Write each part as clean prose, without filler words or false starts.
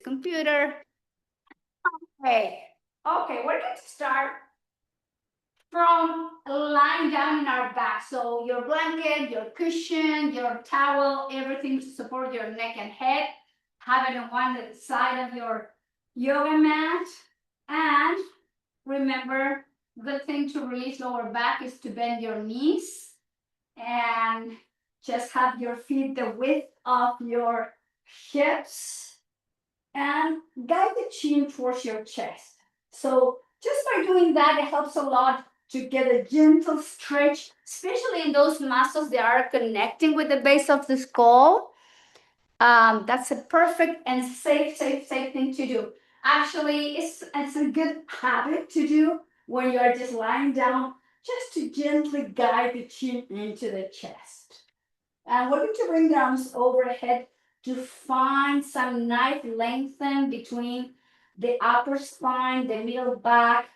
computer. Okay. Okay, we're going to start from lying down in our back. So your blanket, your cushion, your towel, everything to support your neck and head. Have it on one side of your yoga mat. And remember, good thing to release lower back is to bend your knees and just have your feet the width of your hips and guide the chin towards your chest. So just by doing that, it helps a lot to get a gentle stretch, especially in those muscles that are connecting with the base of the skull. That's a perfect and safe thing to do. Actually, it's a good habit to do when you are just lying down, just to gently guide the chin into the chest. And we're going to bring the arms overhead to find some nice lengthen between the upper spine, the middle back,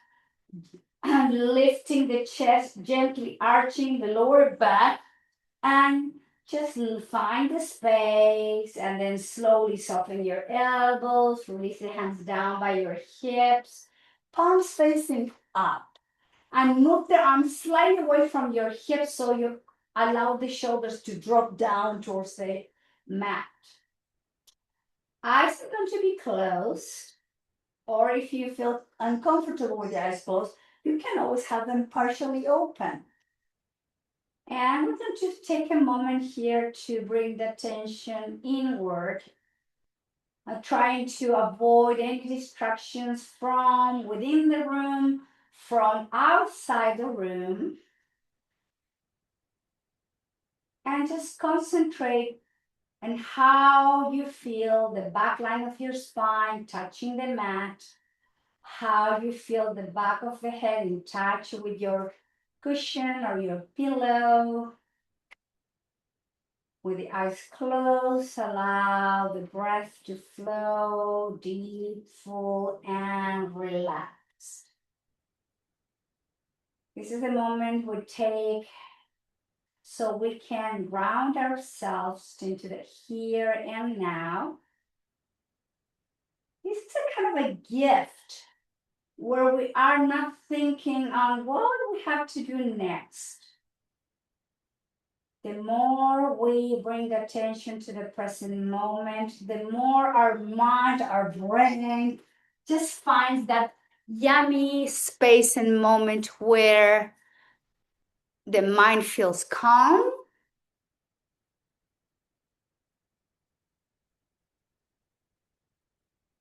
and lifting the chest, gently arching the lower back, and just find the space, and then slowly soften your elbows, release the hands down by your hips, palms facing up, and move the arms slightly away from your hips so you allow the shoulders to drop down towards the mat. Eyes are going to be closed, or if you feel uncomfortable with the eyes closed, you can always have them partially open. And we're going to take a moment here to bring the attention inward, trying to avoid any distractions from within the room, from outside the room, and just concentrate on how you feel the back line of your spine touching the mat, how you feel the back of the head in touch with your cushion or your pillow. With the eyes closed, allow the breath to flow deep, full, and relaxed. This is the moment we take so we can ground ourselves into the here and now. This is a kind of a gift where we are not thinking on what do we have to do next. The more we bring the attention to the present moment, the more our mind, our brain just finds that yummy space and moment where the mind feels calm,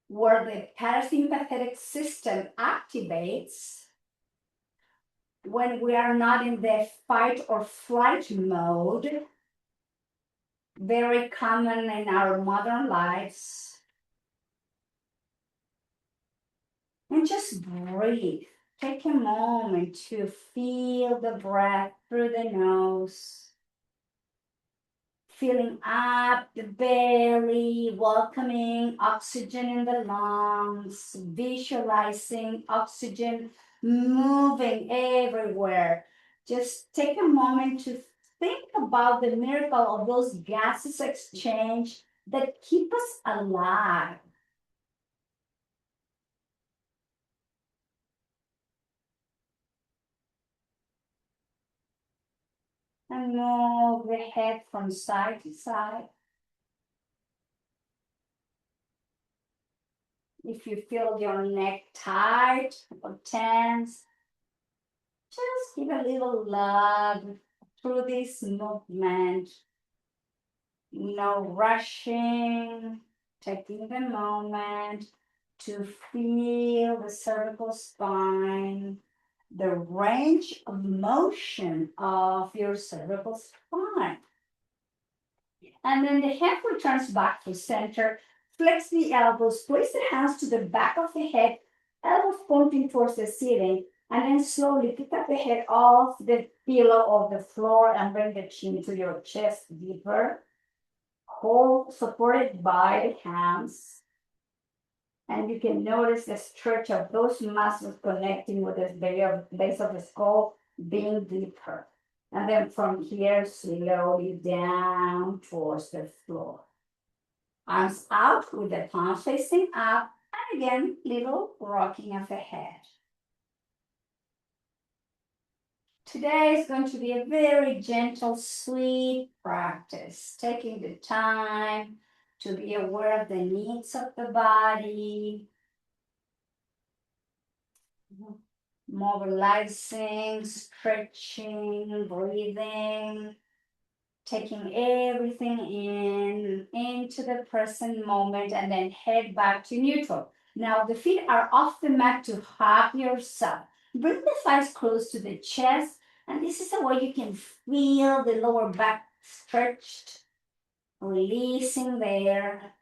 where the parasympathetic system activates when we are not in the fight or flight mode, very common in our modern lives. And just breathe. Take a moment to feel the breath through the nose, filling up the belly, welcoming oxygen in the lungs, visualizing oxygen moving everywhere. Just take a moment to think about the miracle of those gases exchange that keep us alive. And move the head from side to side. If you feel your neck tight or tense, just give a little love through this movement. No rushing, taking the moment to feel the cervical spine, the range of motion of your cervical spine. And then the head returns back to center. Flex the elbows, place the hands to the back of the head, elbows pointing towards the ceiling, and then slowly pick up the head off the pillow of the floor and bring the chin to your chest deeper. Hold supported by the hands. And you can notice the stretch of those muscles connecting with the base of the skull being deeper. And then from here, slowly down towards the floor. Arms out with the palms facing up. And again, little rocking of the head. Today is going to be a very gentle, sweet practice, taking the time to be aware of the needs of the body, mobilizing, stretching, breathing, taking everything into the present moment, and then head back to neutral. Now the feet are off the mat to hug yourself. Bring the thighs close to the chest, and this is a way you can feel the lower back stretched, releasing there,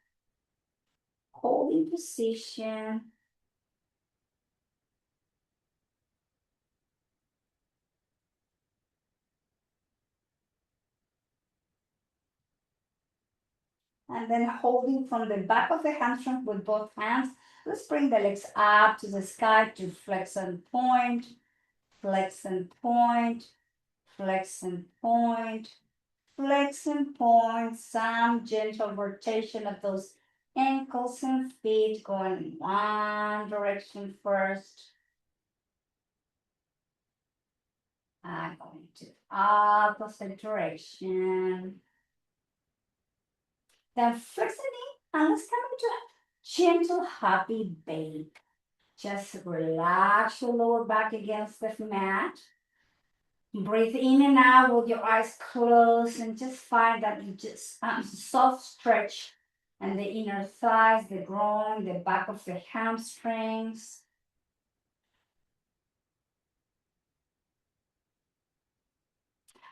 holding position. And then holding from the back of the hamstring with both hands. Let's bring the legs up to the sky to flex and point, flex and point, flex and point, flex and point. Some gentle rotation of those ankles and feet going in one direction first. And going to opposite direction. Then flex the knee and let's come into a gentle happy baby. Just relax your lower back against the mat. Breathe in and out with your eyes closed and just find that you just soft stretch and the inner thighs, the groin, the back of the hamstrings.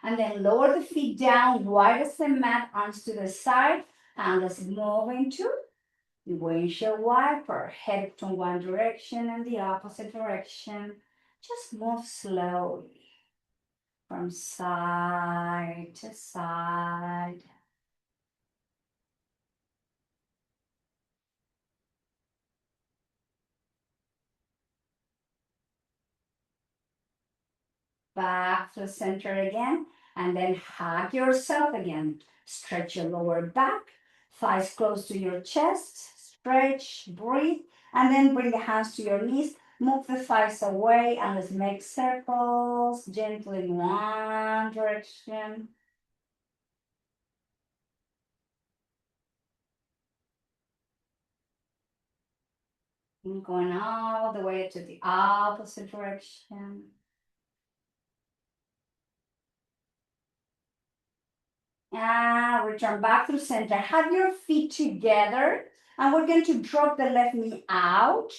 And then lower the feet down, wide as the mat, arms to the side, and let's move into the windshield wiper. Head to one direction and the opposite direction. Just move slowly from side to side. Back to the center again, and then hug yourself again. Stretch your lower back, thighs close to your chest, stretch, breathe, and then bring the hands to your knees. Move the thighs away and let's make circles gently in one direction. And going all the way to the opposite direction. And return back to center. Have your feet together. And we're going to drop the left knee out.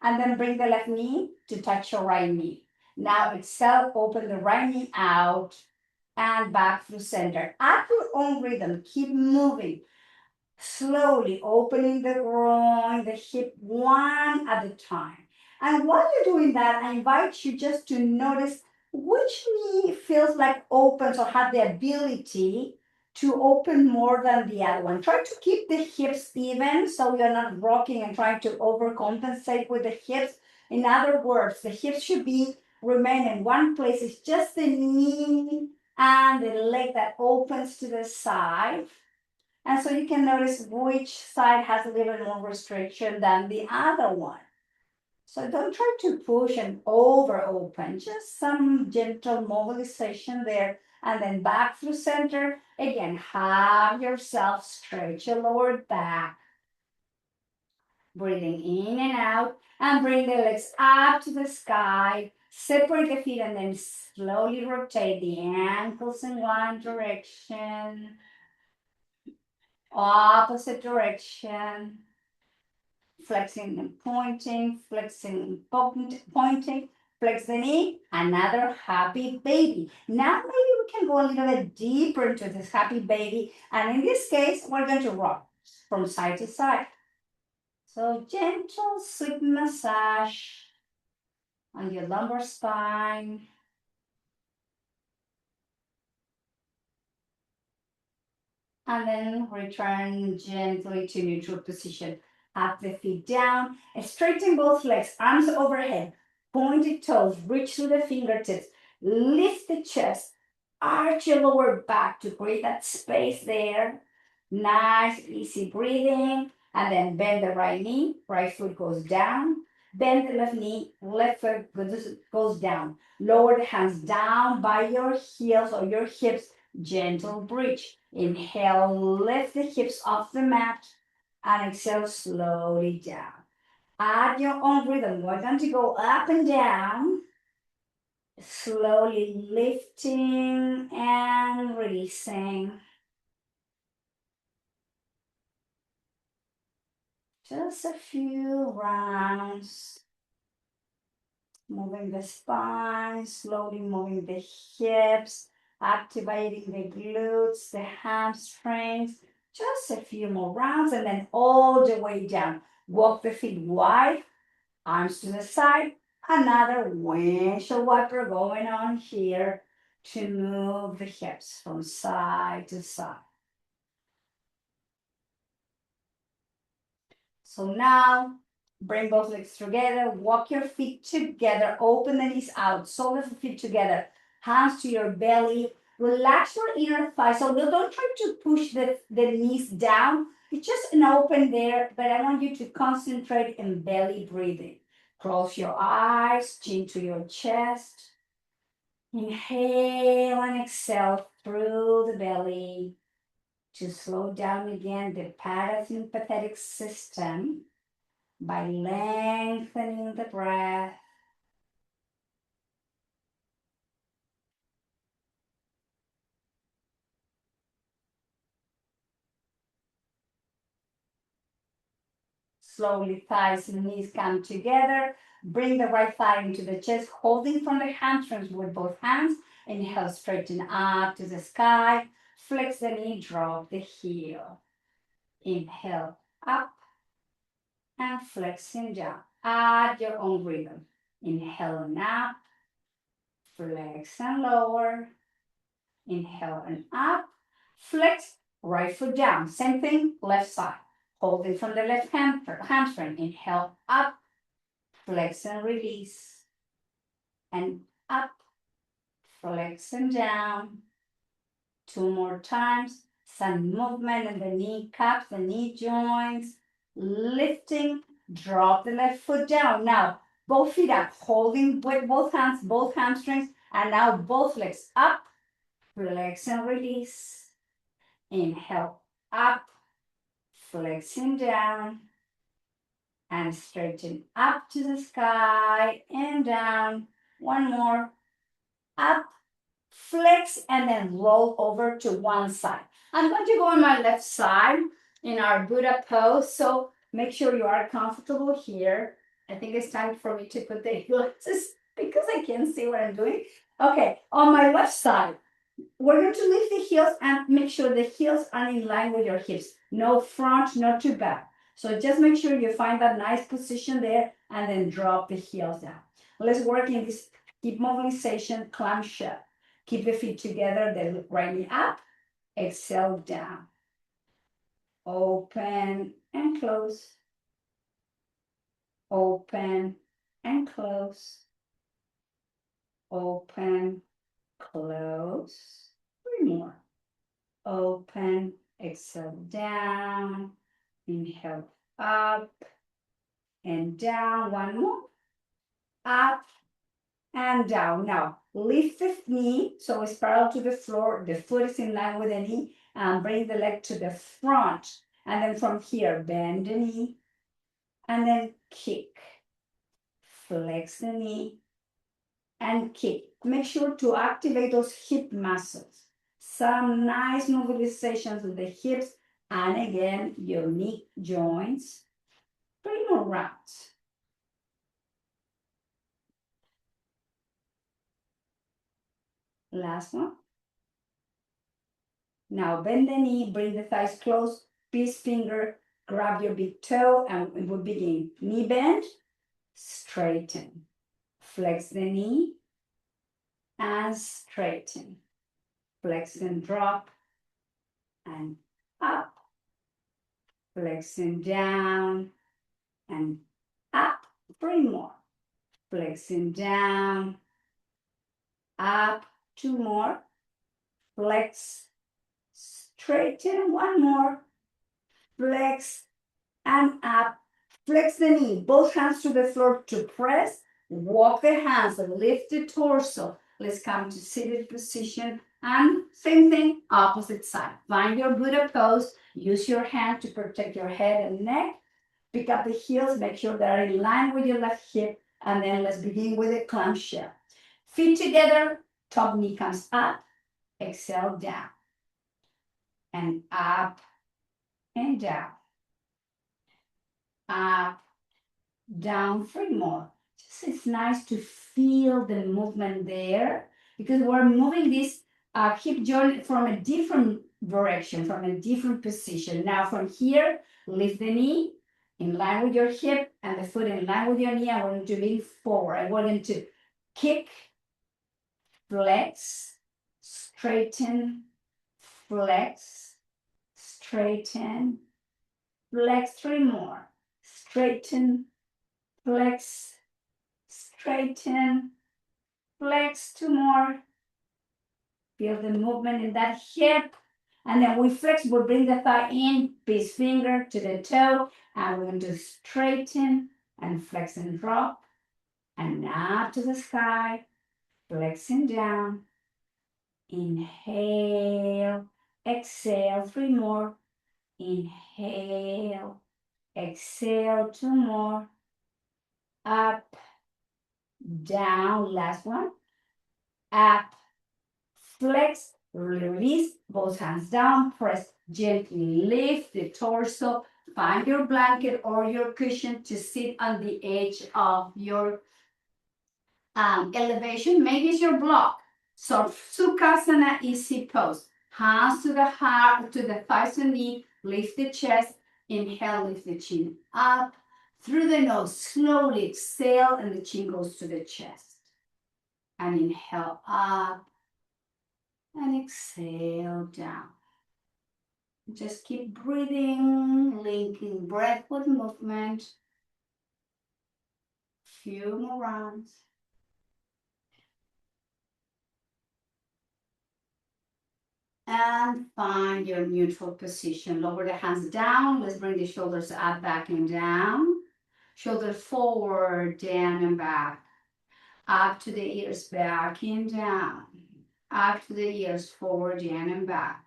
And then bring the left knee to touch your right knee. Now exhale, open the right knee out. And back through center. At your own rhythm, keep moving. Slowly opening the groin, the hip, one at a time. And while you're doing that, I invite you just to notice which knee feels like opens or has the ability to open more than the other one. Try to keep the hips even so you're not rocking and trying to overcompensate with the hips. In other words, the hips should remain in one place. It's just the knee and the leg that opens to the side. And so you can notice which side has a little more restriction than the other one. So don't try to push and over open, just some gentle mobilization there. And then back through center. Again, have yourself stretch your lower back. Breathing in and out. And bring the legs up to the sky. Separate the feet and then slowly rotate the ankles in one direction. Opposite direction. Flexing and pointing, flexing and pointing, flex the knee, another happy baby. Now maybe we can go a little bit deeper into this happy baby. And in this case, we're going to rock from side to side. So gentle, sweet massage on your lumbar spine. And then return gently to neutral position. Up the feet down, and straighten both legs, arms overhead, pointed toes, reach through the fingertips, lift the chest, arch your lower back to create that space there. Nice, easy breathing. And then bend the right knee, right foot goes down. Bend the left knee, left foot goes down. Lower the hands down by your heels or your hips, gentle bridge. Inhale, lift the hips off the mat, and exhale slowly down. At your own rhythm, we're going to go up and down, slowly lifting and releasing. Just a few rounds. Moving the spine, slowly moving the hips, activating the glutes, the hamstrings. Just a few more rounds and then all the way down. Walk the feet wide, arms to the side. Another windshield wiper going on here to move the hips from side to side. So now, bring both legs together, walk your feet together, open the knees out, soles of the feet together, hands to your belly, relax your inner thighs. So don't try to push the knees down. It's just an open there, but I want you to concentrate in belly breathing. Close your eyes, chin to your chest. Inhale and exhale through the belly to slow down again the parasympathetic system by lengthening the breath. Slowly, thighs and knees come together. Bring the right thigh into the chest, holding from the hamstrings with both hands. Inhale, straighten up to the sky. Flex the knee, drop the heel. Inhale, up and flexing down. At your own rhythm. Inhale and up. Flex and lower. Inhale and up. Flex, right foot down. Same thing, left side. Holding from the left hamstring. Inhale, up. Flex and release. And up. Flex and down. Two more times. Some movement in the kneecaps, the knee joints. Lifting, drop the left foot down. Now, both feet up, holding with both hands, both hamstrings. And now both legs up. Flex and release. Inhale, up, flexing down, and straighten up to the sky and down. One more, up, flex, and then roll over to one side. I'm going to go on my left side in our Buddha pose, so make sure you are comfortable here. I think it's time for me to put the glasses because I can't see what I'm doing. Okay, on my left side, we're going to lift the heels and make sure the heels are in line with your hips. No front, not too back. So just make sure you find that nice position there and then drop the heels down. Let's work in this hip mobilization, clamshell. Keep the feet together, the right knee up, exhale down. Open and close. Open and close. Open, close. Three more. Open, exhale down, inhale up and down. One more, up and down. Now lift the knee so it's parallel to the floor. The foot is in line with the knee, and bring the leg to the front. And then from here, bend the knee and then kick. Flex the knee and kick. Make sure to activate those hip muscles. Some nice mobilizations of the hips and again, your knee joints. 3 more rounds. Last one. Now bend the knee, bring the thighs close, peace finger, grab your big toe, and we will begin. Knee bend, straighten. Flex the knee and straighten. Flex and drop and up. Flexing down and up. 3 more. Flexing down, up. 2 more. Flex, straighten, one more, flex and up, flex the knee, both hands to the floor to press, walk the hands and lift the torso. Let's come to seated position and same thing, opposite side. Find your Buddha pose, use your hand to protect your head and neck, pick up the heels, make sure they're in line with your left hip, and then let's begin with a clamshell. Feet together, top knee comes up, exhale down, and up and down, up, down, three more. Just it's nice to feel the movement there because we're moving this hip joint from a different direction, from a different position. Now from here, lift the knee in line with your hip and the foot in line with your knee. And we're going to lean forward. And we're going to kick, flex, straighten, flex, straighten, flex, three more, straighten, flex, straighten, flex, two more. Feel the movement in that hip. And then we flex, we'll bring the thigh in, base finger to the toe, and we're going to straighten and flex and drop, and up to the sky, flexing down. Inhale, exhale, three more. Inhale, exhale, two more. Up, down, last one. Up, flex, release, both hands down, press, gently lift the torso. Find your blanket or your cushion to sit on the edge of your elevation. Maybe it's your block. So Sukhasana, easy pose. Hands to the heart, to the thighs and knee. Lift the chest. Inhale, lift the chin up. Through the nose, slowly exhale, and the chin goes to the chest. And inhale up. And exhale down. Just keep breathing, linking breath with movement. Few more rounds. And find your neutral position. Lower the hands down. Let's bring the shoulders up, back and down. Shoulders forward, down and back. Up to the ears, back and down. Up to the ears, forward, down and back.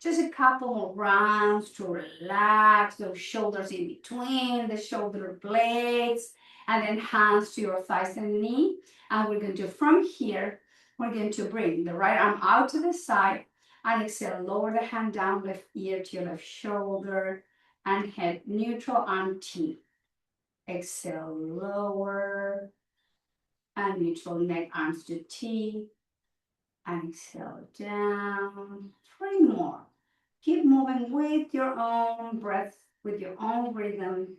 Just a couple more rounds to relax those shoulders in between the shoulder blades. And then hands to your thighs and knee. And we're going to, from here, we're going to bring the right arm out to the side. And exhale, lower the hand down, left ear to your left shoulder. And head neutral on T. Exhale, lower. And neutral neck, arms to T. And exhale, down. Three more. Keep moving with your own breath, with your own rhythm,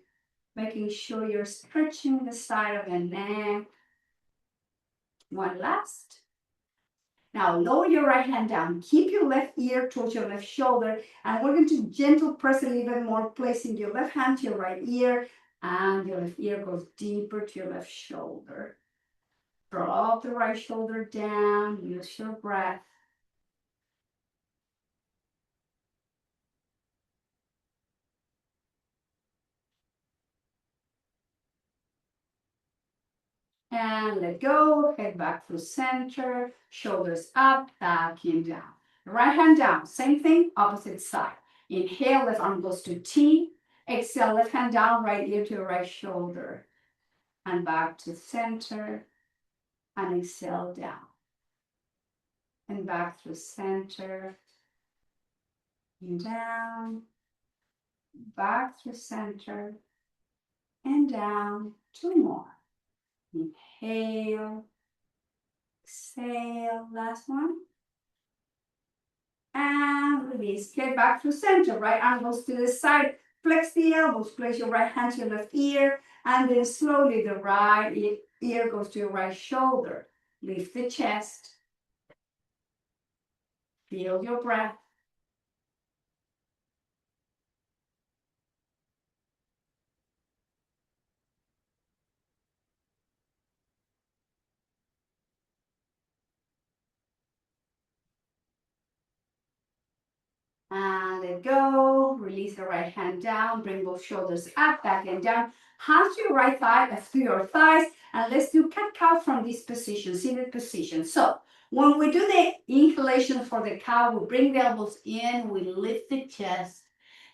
making sure you're stretching the side of the neck. One last. Now lower your right hand down. Keep your left ear towards your left shoulder. And we're going to gentle press a little bit more, placing your left hand to your right ear. And your left ear goes deeper to your left shoulder. Drop the right shoulder down. Use your breath. And let go, head back through center, shoulders up, back and down. Right hand down, same thing, opposite side. Inhale, left arm goes to T. Exhale, left hand down, right ear to your right shoulder. And back to center. And exhale down. And back through center. And down. Back through center. And down. Two more. Inhale. Exhale, last one. And release. Get back to center. Right arm goes to the side. Flex the elbows. Place your right hand to your left ear. And then slowly the right ear goes to your right shoulder. Lift the chest. Feel your breath. And let go. Release the right hand down. Bring both shoulders up, back and down. Hands to your right thigh, to your thighs. And let's do cat-cow from this position, seated position. So when we do the inhalation for the cow, we bring the elbows in, we lift the chest.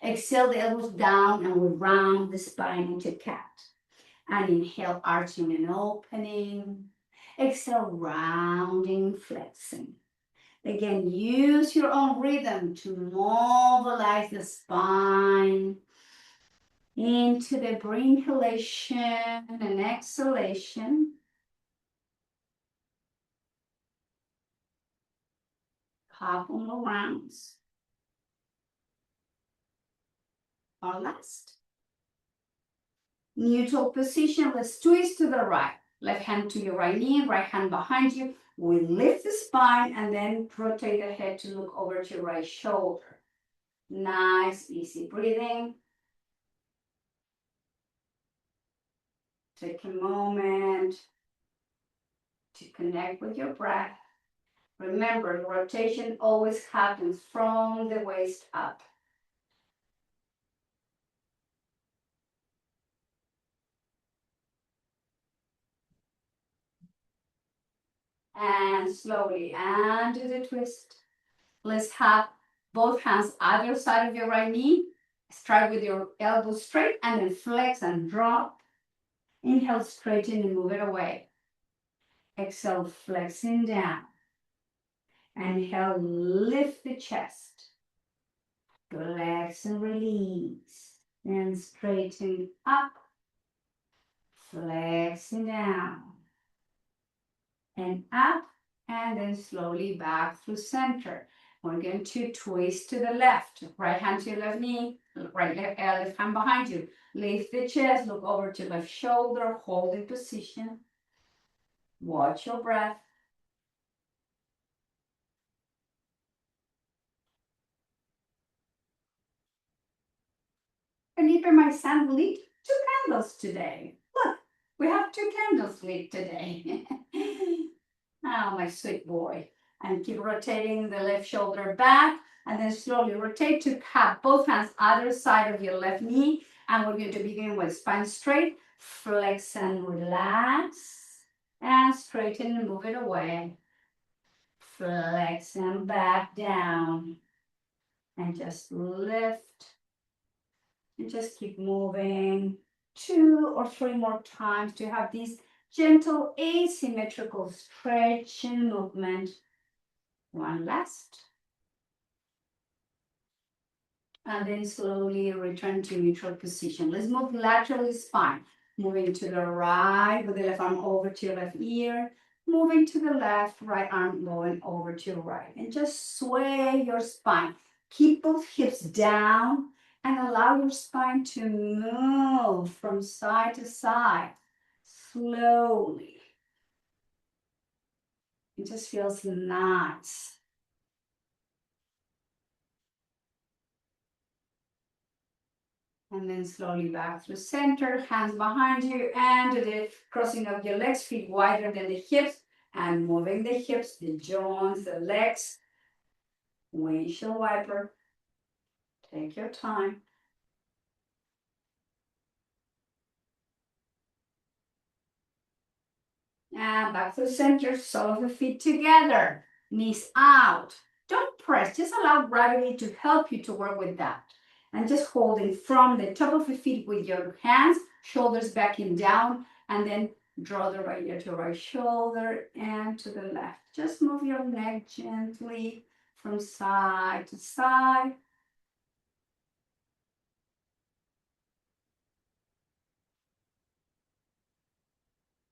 Exhale the elbows down, and we round the spine into cat. And inhale, arching and opening. Exhale, rounding, flexing. Again, use your own rhythm to mobilize the spine into the inhalation and exhalation. Couple more rounds. Our last. Neutral position. Let's twist to the right. Left hand to your right knee, right hand behind you. We lift the spine and then rotate the head to look over to your right shoulder. Nice, easy breathing. Take a moment to connect with your breath. Remember, rotation always happens from the waist up. And slowly, and do the twist. Let's have both hands either side of your right knee. Start with your elbows straight and then flex and drop. Inhale, straighten and move it away. Exhale, flexing down. Inhale, lift the chest. Relax and release. And straighten up. Flexing down. And up. And then slowly back through center. We're going to twist to the left. Right hand to your left knee. Left hand behind you. Lift the chest. Look over to left shoulder. Hold in position. Watch your breath. Felipe, my son, lit 2 candles today. Look, we have 2 candles lit today. Oh, my sweet boy. And keep rotating the left shoulder back. And then slowly rotate to have both hands either side of your left knee. And we're going to begin with spine straight. Flex and relax. And straighten and move it away. Flex and back down. And just lift. And just keep moving 2 or 3 more times to have this gentle asymmetrical stretch and movement. One last. And then slowly return to neutral position. Let's move laterally spine. Moving to the right with the left arm over to your left ear. Moving to the left, right arm going over to your right. And just sway your spine. Keep both hips down and allow your spine to move from side to side. Slowly. It just feels nice. And then slowly back through center, hands behind you, and the crossing of your legs, feet wider than the hips, and moving the hips, the joints, the legs. Windshield wiper. Take your time. And back to center, sole of the feet together, knees out. Don't press, just allow gravity to help you to work with that. And just holding from the top of the feet with your hands, shoulders backing down, and then draw the right ear to right shoulder and to the left. Just move your neck gently from side to side.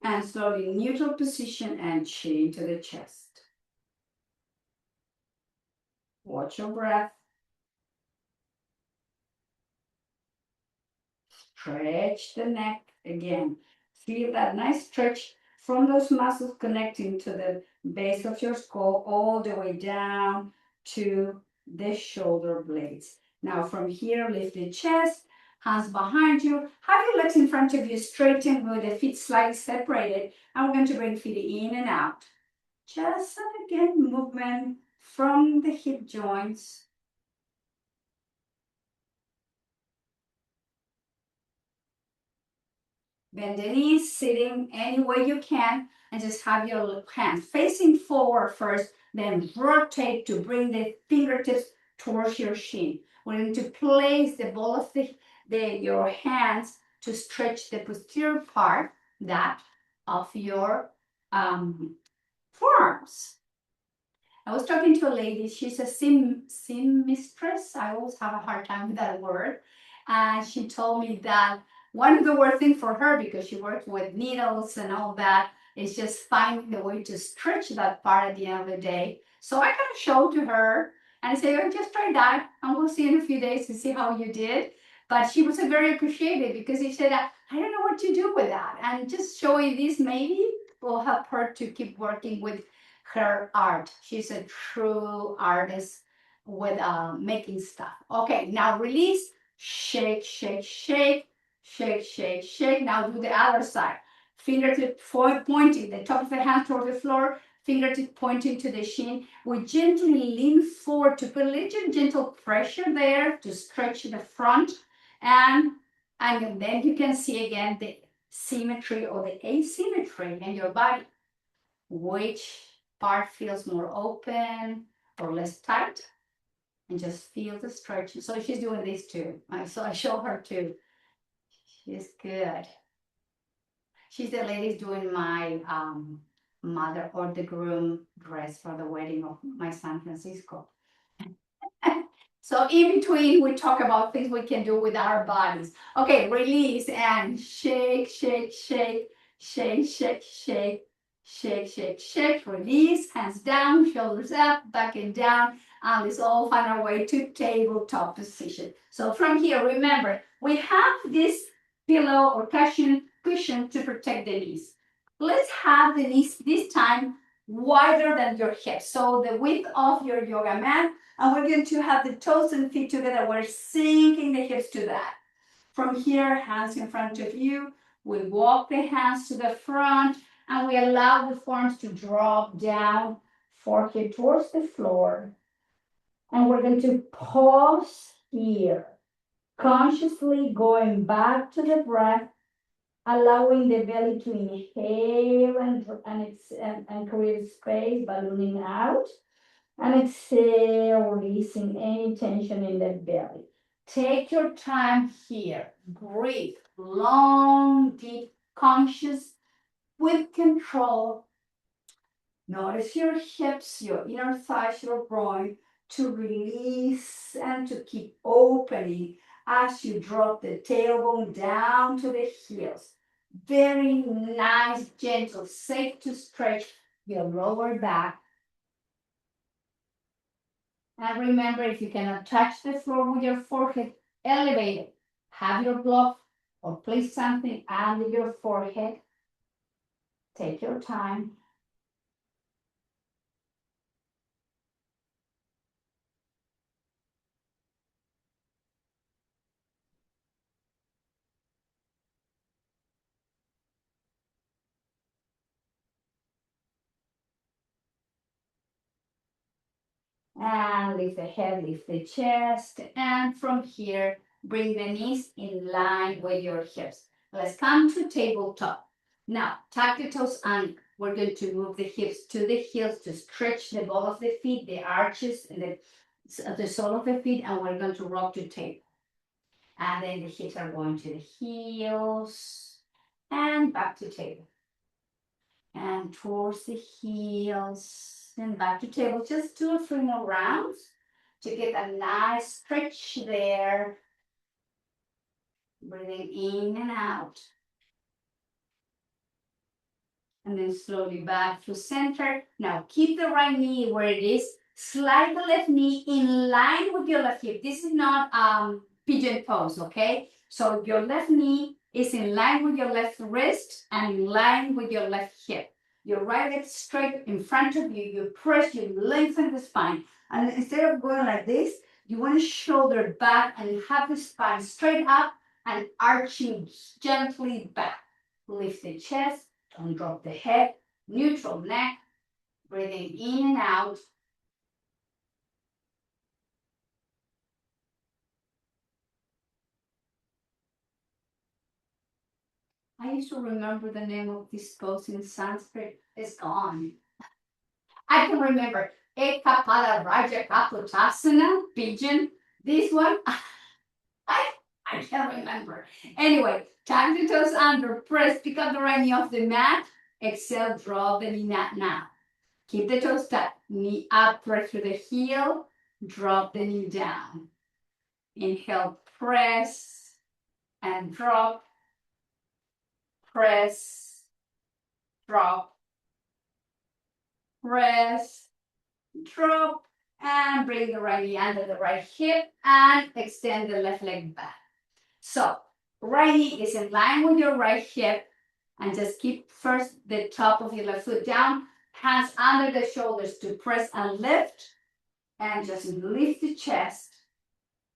And slowly neutral position and chin to the chest. Watch your breath. Stretch the neck again. Feel that nice stretch from those muscles connecting to the base of your skull all the way down to the shoulder blades. Now from here, lift the chest, hands behind you. Have your legs in front of you, straighten with the feet slightly separated. And we're going to bring feet in and out. Just again, movement from the hip joints. Bend the knees, sitting any way you can, and just have your hands facing forward first, then rotate to bring the fingertips towards your shin. We're going to place the ball of your hands to stretch the posterior part, that of your forearms. I was talking to a lady, she's a sim mistress. I always have a hard time with that word. And she told me that one of the worst things for her, because she works with needles and all that, is just finding the way to stretch that part at the end of the day. So I kind of showed to her and I said, oh, just try that and we'll see in a few days to see how you did. But she was very appreciative because she said, I don't know what to do with that. And just showing this maybe will help her to keep working with her art. She's a true artist with making stuff. Okay, now release, shake, shake, shake, shake, shake, shake. Now do the other side. Fingertip pointing, the top of the hand toward the floor, fingertip pointing to the shin. We gently lean forward to put a little gentle pressure there to stretch the front. And then you can see again the symmetry or the asymmetry in your body. Which part feels more open or less tight, and just feel the stretch. So she's doing this too. So I show her too. She's good. She's the lady doing my mother or the groom dress for the wedding of my son Francisco. So in between, we talk about things we can do with our bodies. Okay, release and shake, shake, shake, shake, shake, shake, shake, shake, shake, release, hands down, shoulders up, back and down, and let's all find our way to tabletop position. So from here, remember, we have this pillow or cushion to protect the knees. Let's have the knees this time wider than your hips. So the width of your yoga mat, and we're going to have the toes and feet together. We're sinking the hips to that. From here, hands in front of you. We walk the hands to the front and we allow the forearms to drop down, forehead towards the floor. And we're going to pause here, consciously going back to the breath, allowing the belly to inhale and create space, ballooning out. And exhale, releasing any tension in the belly. Take your time here. Breathe long, deep, conscious, with control. Notice your hips, your inner thighs, your groin, to release and to keep opening as you drop the tailbone down to the heels. Very nice, gentle, safe to stretch your lower back. And remember, if you cannot touch the floor with your forehead, elevate it. Have your glove or place something under your forehead. Take your time. And lift the head, lift the chest. And from here, bring the knees in line with your hips. Let's come to tabletop. Now, tuck the toes and we're going to move the hips to the heels to stretch the ball of the feet, the arches, and the sole of the feet, and we're going to rock to table. And then the hips are going to the heels and back to table. And towards the heels and back to table. Just 2 or 3 more rounds to get a nice stretch there. Breathing in and out. And then slowly back to center. Now keep the right knee where it is. Slide the left knee in line with your left hip. This is not pigeon pose, okay? So your left knee is in line with your left wrist and in line with your left hip. Your right leg straight in front of you. You press, you lengthen the spine. And instead of going like this, you want to shoulder back and have the spine straight up and arching gently back. Lift the chest, don't drop the head, neutral neck, breathing in and out. I used to remember the name of this pose in Sanskrit. It's gone. I can remember Ekapala Raja Kapotasana, pigeon. This one, I, I can't remember. Anyway, tap the toes under, press, pick up the right knee off the mat. Exhale, drop the knee now. Keep the toes tucked, knee up, press through the heel, drop the knee down. Inhale, press and drop, press, drop, press, drop, and bring the right knee under the right hip and extend the left leg back. So, right knee is in line with your right hip, and just keep first the top of your left foot down, hands under the shoulders to press and lift, and just lift the chest.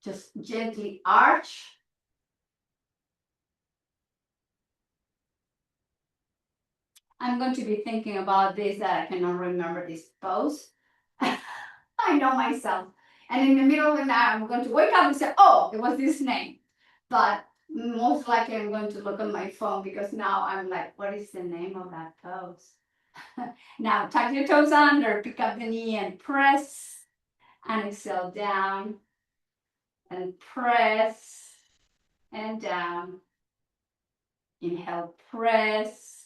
Just gently arch. I'm going to be thinking about this, that I cannot remember this pose. I know myself. And in the middle of the night, I'm going to wake up and say, oh, it was this name. But most likely I'm going to look on my phone because now I'm like, what is the name of that pose? Now, tuck your toes under, pick up the knee and press. And exhale down. And press. And down. Inhale, press.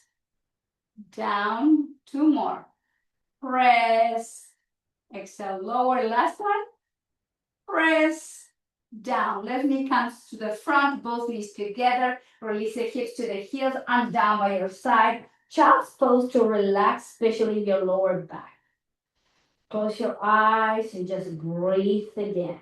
Down. Two more. Press. Exhale, lower. Last one. Press. Down. Left knee comes to the front, both knees together. Release the hips to the heels and down by your side. Child's pose to relax, especially your lower back. Close your eyes and just breathe again.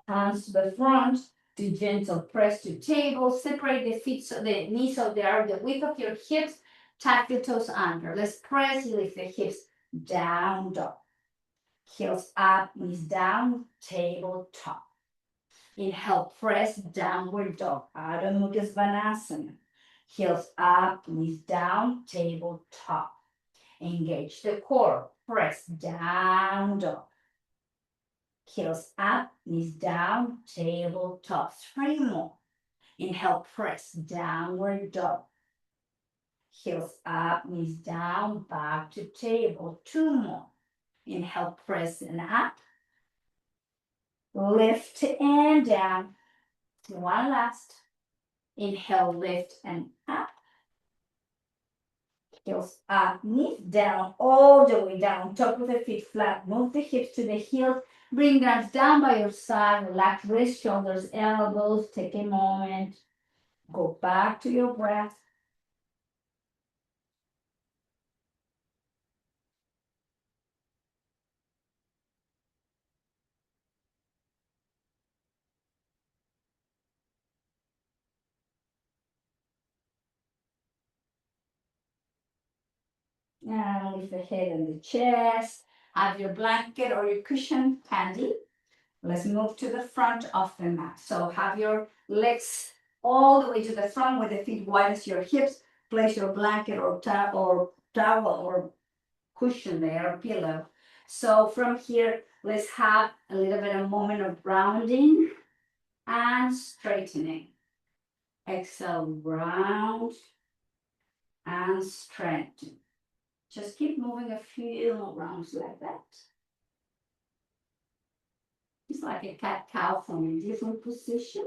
Hands to the front. Do gentle press to table. Separate the feet so the knees so they are the width of your hips. Tuck the toes under. Let's press, lift the hips down, dog. Heels up, knees down, tabletop. Inhale, press, downward dog. Adho Mukha Svanasana. Heels up, knees down, tabletop. Engage the core. Press, down dog. Heels up, knees down, tabletop. 3 more. Inhale, press, downward dog. Heels up, knees down, back to table. 2 more. Inhale, press and up. Lift and down. 1 last. Inhale, lift and up. Heels up, knees down, all the way down. Top of the feet flat. Move the hips to the heels. Bring the arms down by your side. Relax wrists, shoulders, elbows. Take a moment. Go back to your breath. And lift the head and the chest. Have your blanket or your cushion handy. Let's move to the front of the mat. So have your legs all the way to the front with the feet wide as your hips. Place your blanket or towel or cushion there, or pillow. So from here, let's have a little bit of moment of rounding and straightening. Exhale, round and straighten. Just keep moving a few more rounds like that. It's like a cat-cow from a different position.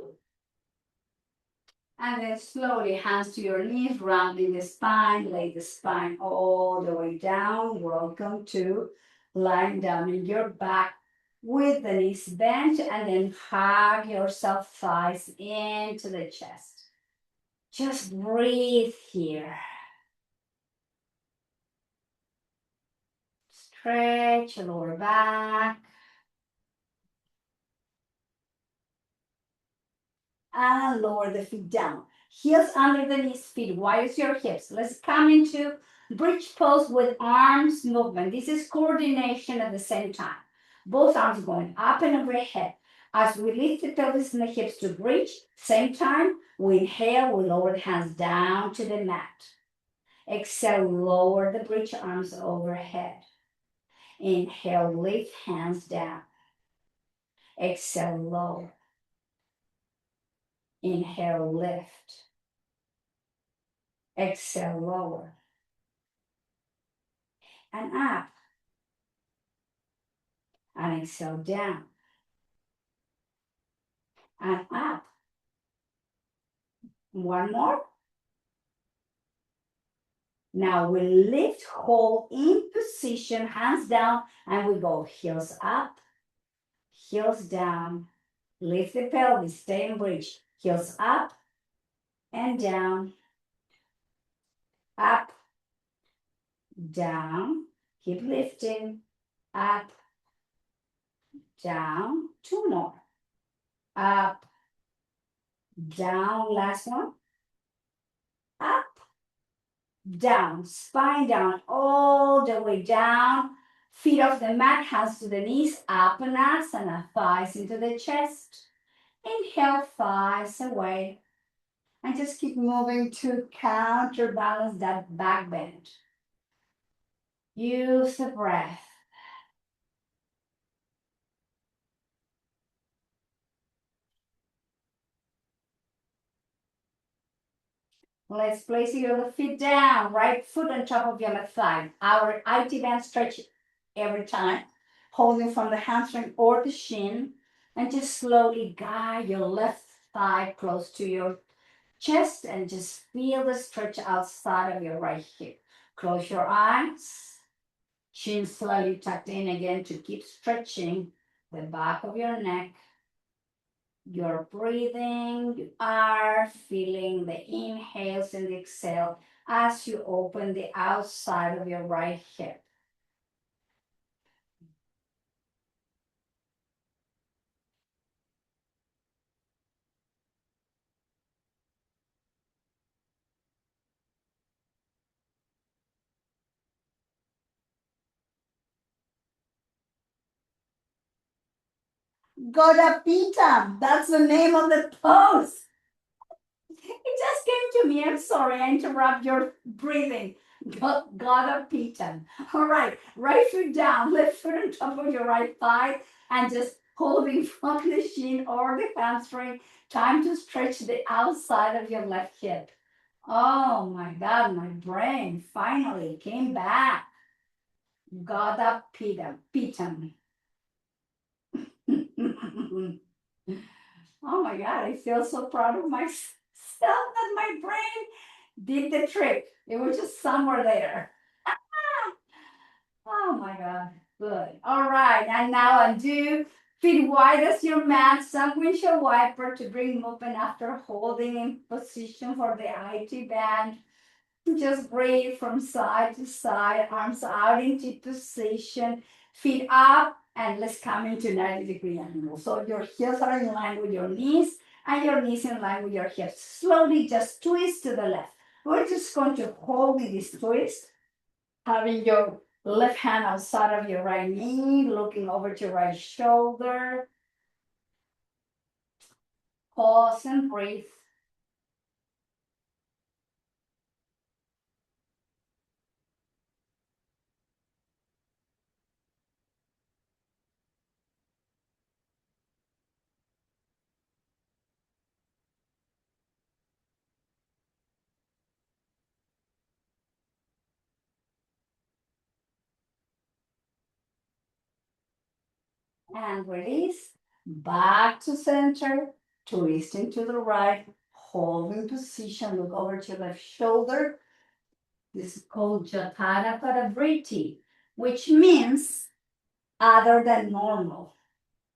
And then slowly, hands to your knees, rounding the spine, lay the spine all the way down. Welcome to lying down in your back with the knees bent, and then hug yourself thighs into the chest. Just breathe here. Stretch your lower back. And lower the feet down. Heels under the knees, feet wide as your hips. Let's come into bridge pose with arms movement. This is coordination at the same time. Both arms going up and overhead. As we lift the pelvis and the hips to bridge, same time, we inhale, we lower the hands down to the mat. Exhale, lower the bridge arms overhead. Inhale, lift hands down. Exhale, lower. Inhale, lift. Exhale, lower. And up. And exhale, down. And up. One more. Now we lift, hold in position, hands down, and we go heels up, heels down. Lift the pelvis, stay in bridge. Heels up and down, up, down. Keep lifting, up, down. Two more. Up, down. Last one. Up, down. Spine down, all the way down. Feet off the mat, hands to the knees, up and asana, thighs into the chest. Inhale, thighs away. And just keep moving to counterbalance that back bend. Use the breath. Let's place your feet down, right foot on top of your left thigh. Our IT band stretch every time, holding from the hamstring or the shin, and just slowly guide your left thigh close to your chest and just feel the stretch outside of your right hip. Close your eyes, chin slightly tucked in again to keep stretching the back of your neck. You're breathing, you are feeling the inhales and the exhale as you open the outside of your right hip. Godapitam, that's the name of the pose. It just came to me. I'm sorry, I interrupt your breathing. Godapitam. All right foot down, left foot on top of your right thigh, and just holding from the shin or the hamstring. Time to stretch the outside of your left hip. Oh my God, my brain finally came back. Pitam. Oh my God, I feel so proud of myself that my brain did the trick. It was just somewhere there. Oh my God, good. All right, and now undo. Feet wide as your mat, some windshield wiper to bring movement after holding in position for the IT band. Just breathe from side to side, arms out into position, feet up, and let's come into 90-degree angle. So your heels are in line with your knees, and your knees in line with your hips. Slowly just twist to the left. We're just going to hold with this twist, having your left hand outside of your right knee, looking over to your right shoulder. Pause and breathe. And release. Back to center, twisting to the right, holding position, look over to left shoulder. This is called Jatara Paravriti, which means other than normal.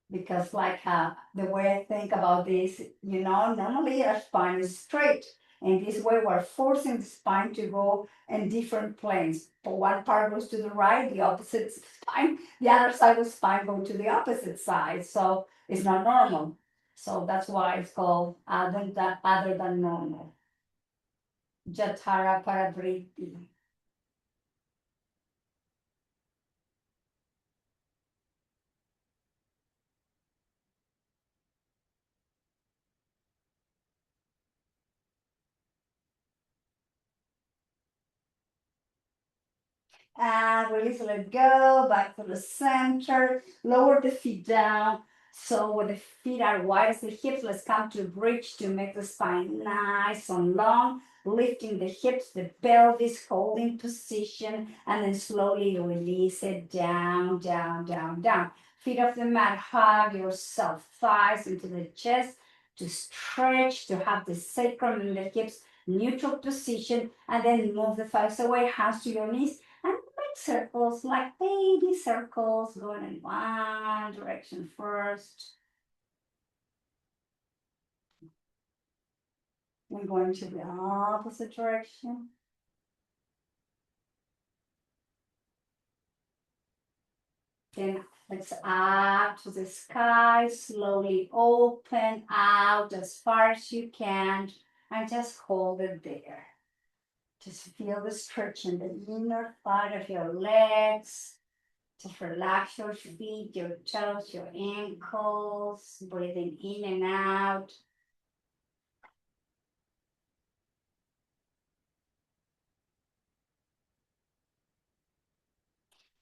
Because the way I think about this, normally our spine is straight. And this way we're forcing the spine to go in different planes. But one part goes to the right, the opposite spine, the other side of the spine go to the opposite side. So it's not normal. So that's why it's called other than normal. Jatara Paravriti. And release, let go, back to the center. Lower the feet down. So when the feet are wide as the hips, let's come to bridge to make the spine nice and long. Lifting the hips, the pelvis, holding position, and then slowly release it down, down, down, down. Feet off the mat, hug yourself, thighs into the chest to stretch, to have the sacrum and the hips neutral position, and then move the thighs away, hands to your knees, and make circles, like baby circles, going in one direction first. We're going to the opposite direction. Then let's up to the sky, slowly open out as far as you can, and just hold it there. Just feel the stretch in the inner part of your legs. Just relax your feet, your toes, your ankles, breathing in and out.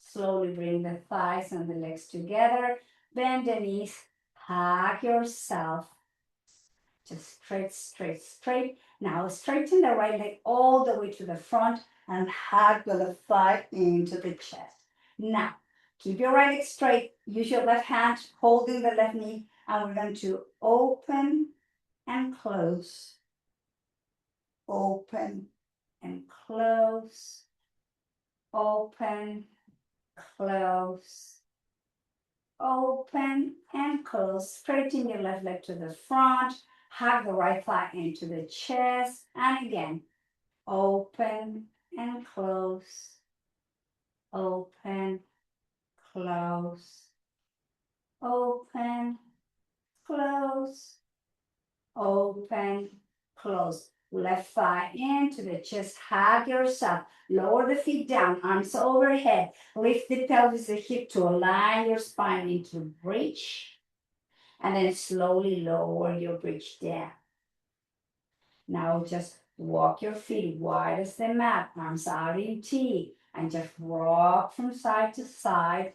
Slowly bring the thighs and the legs together. Bend the knees, hug yourself. Just straight, straight, straight. Now straighten the right leg all the way to the front and hug the left thigh into the chest. Now, keep your right leg straight. Use your left hand holding the left knee, and we're going to open and close. Open and close. Open, close. Open and close. Straighten your left leg to the front. Hug the right thigh into the chest. And again, open and close. Open, close. Open, close. Open, close. Left thigh into the chest. Hug yourself. Lower the feet down, arms overhead. Lift the pelvis, the hip to align your spine into bridge. And then slowly lower your bridge down. Now just walk your feet wide as the mat, arms out in T, and just rock from side to side.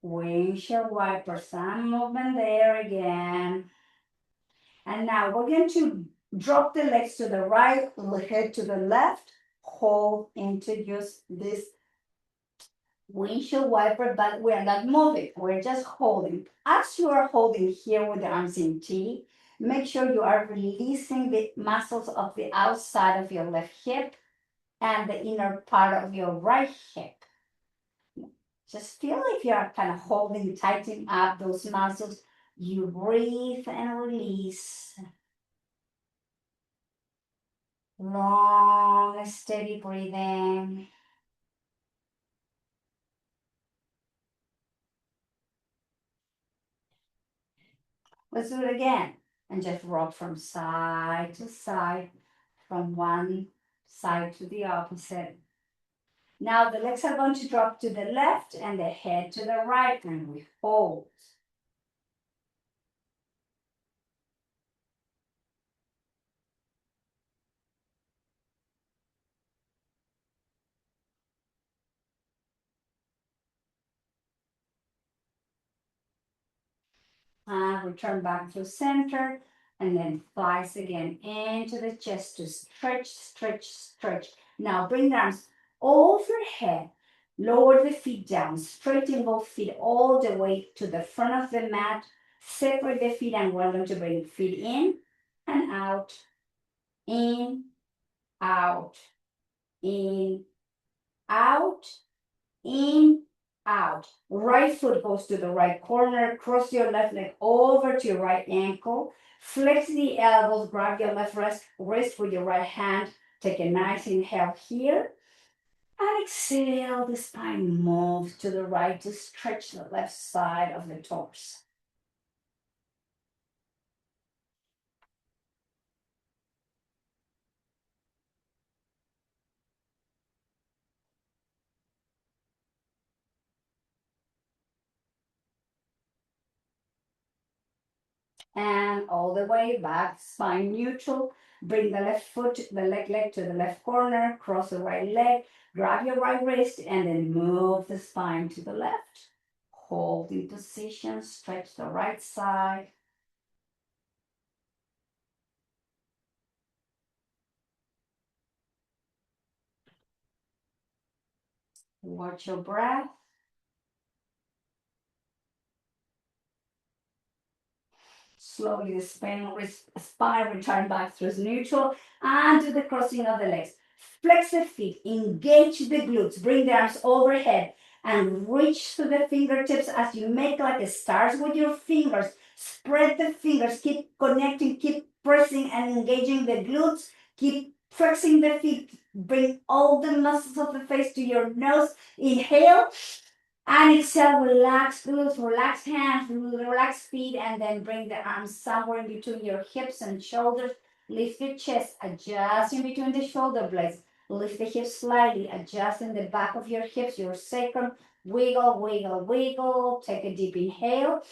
Windshield wiper, some movement there again. And now we're going to drop the legs to the right, head to the left, hold into just this windshield wiper, but we're not moving, we're just holding. As you are holding here with the arms in T, make sure you are releasing the muscles of the outside of your left hip and the inner part of your right hip. Just feel if you are kind of holding, tightening up those muscles. You breathe and release. Long, steady breathing. Let's do it again. And just rock from side to side, from one side to the opposite. Now the legs are going to drop to the left and the head to the right, and we hold. Return back to center, and then thighs again into the chest to stretch, stretch, stretch. Now bring the arms overhead. Lower the feet down, straighten both feet all the way to the front of the mat. Separate the feet, and we're going to bring feet in and out, in, out, in, out, in, out. Right foot goes to the right corner. Cross your left leg over to your right ankle. Flex the elbows, grab your left wrist with your right hand. Take a nice inhale here. And exhale, the spine moves to the right to stretch the left side of the torso. and all the way back, spine neutral. Bring the left foot, the leg to the left corner, cross the right leg, grab your right wrist, and then move the spine to the left. Hold in position, stretch the right side. Watch your breath. Slowly the spine return back towards neutral and do the crossing of the legs. Flex the feet, engage the glutes, bring the arms overhead and reach to the fingertips as you make like a stars with your fingers. Spread the fingers, keep connecting, keep pressing and engaging the glutes. Keep flexing the feet, bring all the muscles of the face to your nose. Inhale. And exhale, relax glutes, relax hands, relax feet, and then bring the arms somewhere in between your hips and shoulders. Lift your chest, adjust in between the shoulder blades. Lift the hips slightly, adjust in the back of your hips, your sacrum. Wiggle, wiggle, wiggle. Take a deep inhale.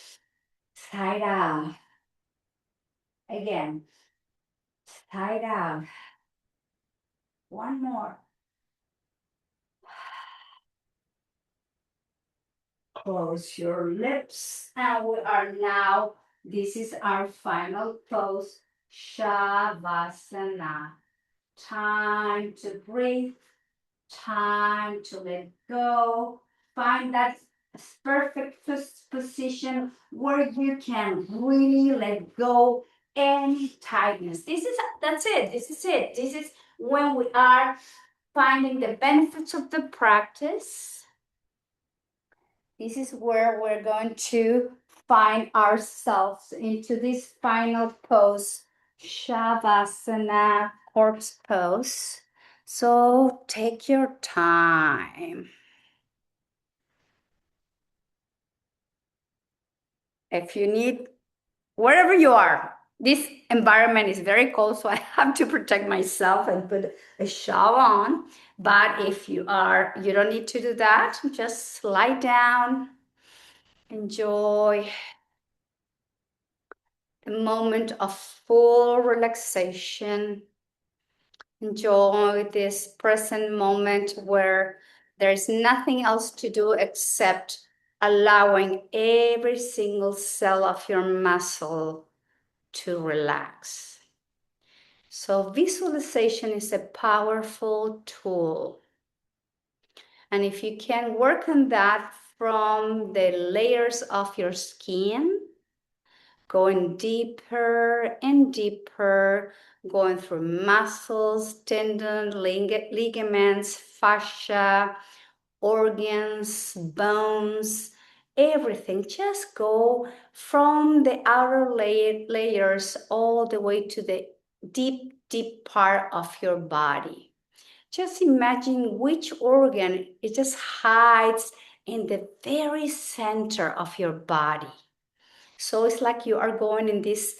Side out. Again. Side out. One more. Close your lips. And we are now, this is our final pose, Shavasana. Time to breathe, time to let go. Find that perfect position where you can really let go any tightness. That's it. This is it. This is when we are finding the benefits of the practice. This is where we're going to find ourselves into this final pose, Shavasana, corpse pose. So take your time. If you need, wherever you are, this environment is very cold, so I have to protect myself and put a shawl on. But if you don't need to do that. Just lie down, enjoy a moment of full relaxation. Enjoy this present moment where there's nothing else to do except allowing every single cell of your muscle to relax. So visualization is a powerful tool. And if you can work on that from the layers of your skin, going deeper and deeper, going through muscles, tendons, ligaments, fascia, organs, bones, everything. Just go from the outer layers all the way to the deep, deep part of your body. Just imagine which organ it just hides in the very center of your body. So it's like you are going in this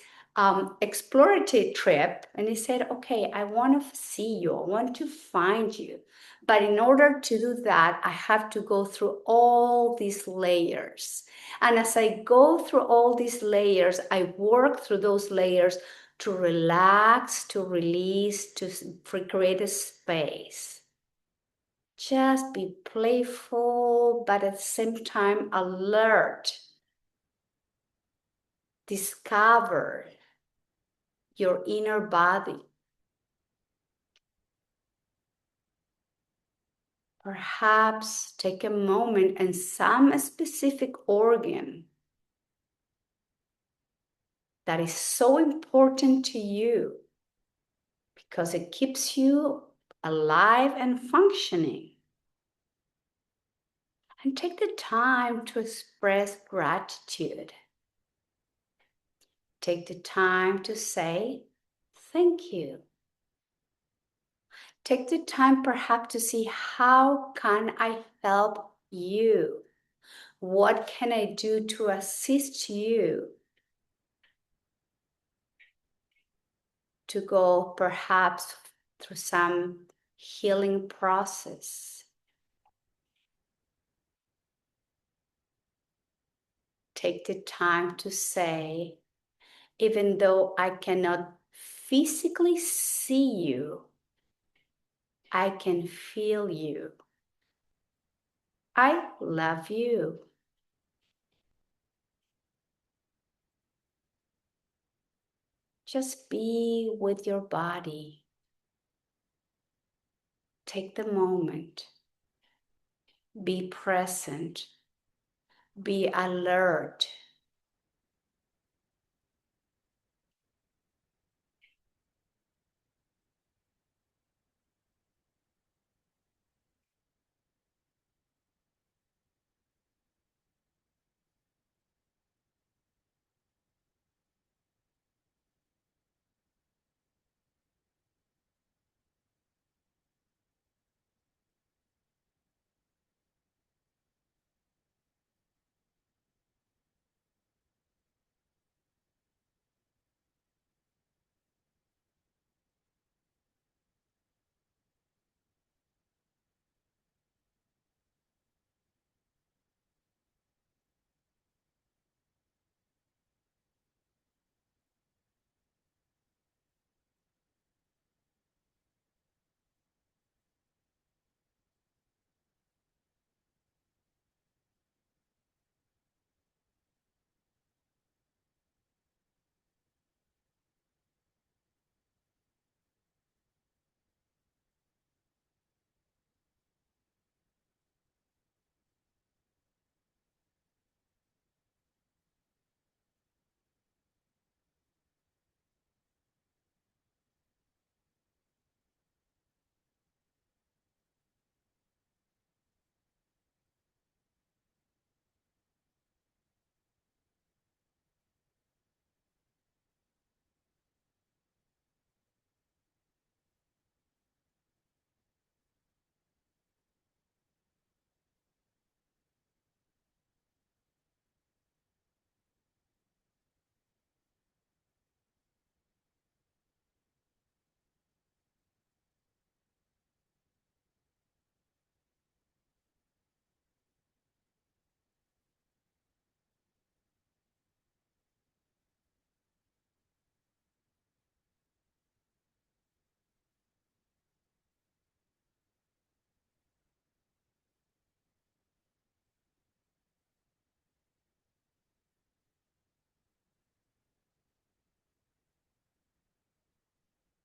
exploratory trip, and he said, okay, I want to see you, I want to find you. But in order to do that, I have to go through all these layers. And as I go through all these layers, I work through those layers to relax, to release, to create a space. Just be playful, but at the same time alert. Discover your inner body. Perhaps take a moment and some specific organ that is so important to you because it keeps you alive and functioning. And take the time to express gratitude. Take the time to say, thank you. Take the time perhaps to see how can I help you? What can I do to assist you to go perhaps through some healing process? Take the time to say, Even though I cannot physically see you, I can feel you. I love you. Just be with your body. Take the moment. Be present. Be alert.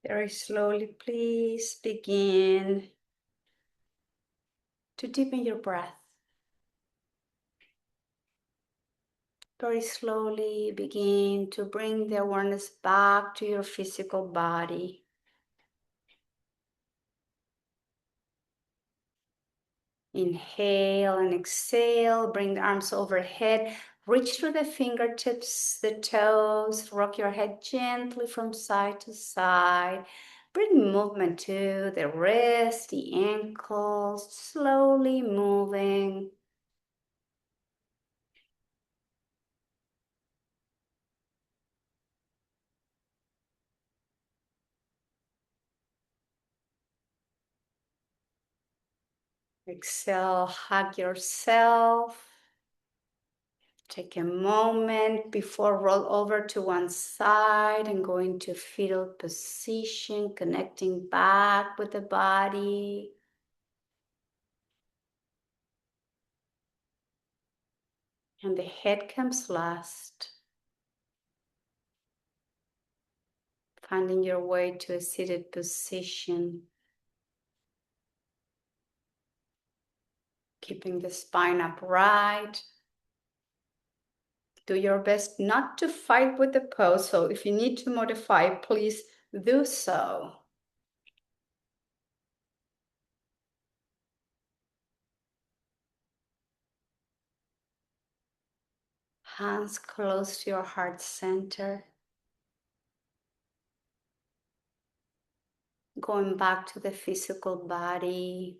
Very slowly, please begin to deepen your breath. Very slowly begin to bring the awareness back to your physical body. Inhale and exhale, bring the arms overhead, reach through the fingertips, the toes, rock your head gently from side to side. Bring movement to the wrists, the ankles, slowly moving. Exhale, hug yourself. Take a moment before roll over to one side and go into fetal position, connecting back with the body. And the head comes last. Finding your way to a seated position. Keeping the spine upright. Do your best not to fight with the pose, so if you need to modify, please do so. Hands close to your heart center. Going back to the physical body.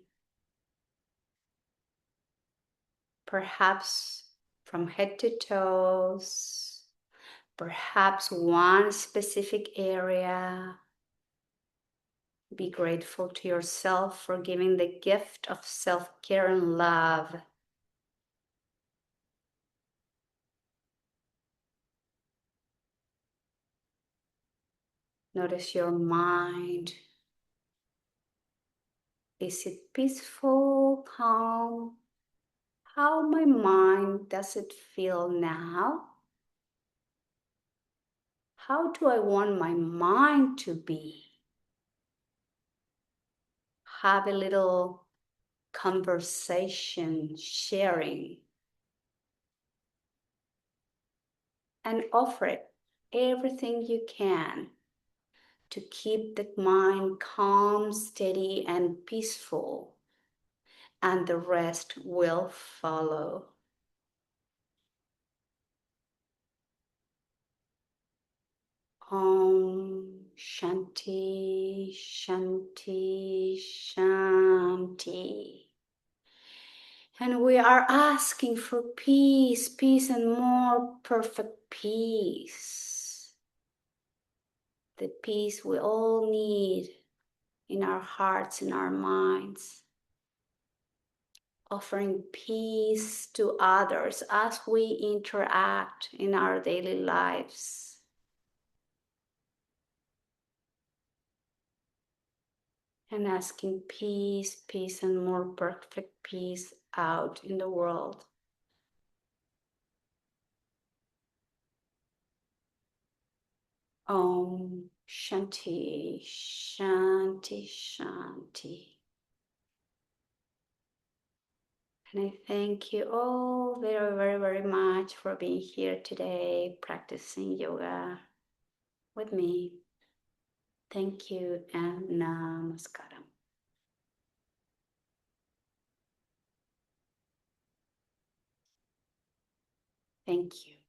Perhaps from head to toes. Perhaps one specific area. Be grateful to yourself for giving the gift of self-care and love. Notice your mind. Is it peaceful, calm? How my mind does it feel now? How do I want my mind to be? Have a little conversation, sharing, and offer it everything you can to keep the mind calm, steady, and peaceful, and the rest will follow. Om Shanti, Shanti, Shanti. And we are asking for peace, peace, and more perfect peace. The peace we all need in our hearts, in our minds. Offering peace to others as we interact in our daily lives. And asking peace, peace, and more perfect peace out in the world. Om Shanti, Shanti, Shanti. And I thank you all very, very, very much for being here today, practicing yoga with me. Thank you and namaskaram. Thank you.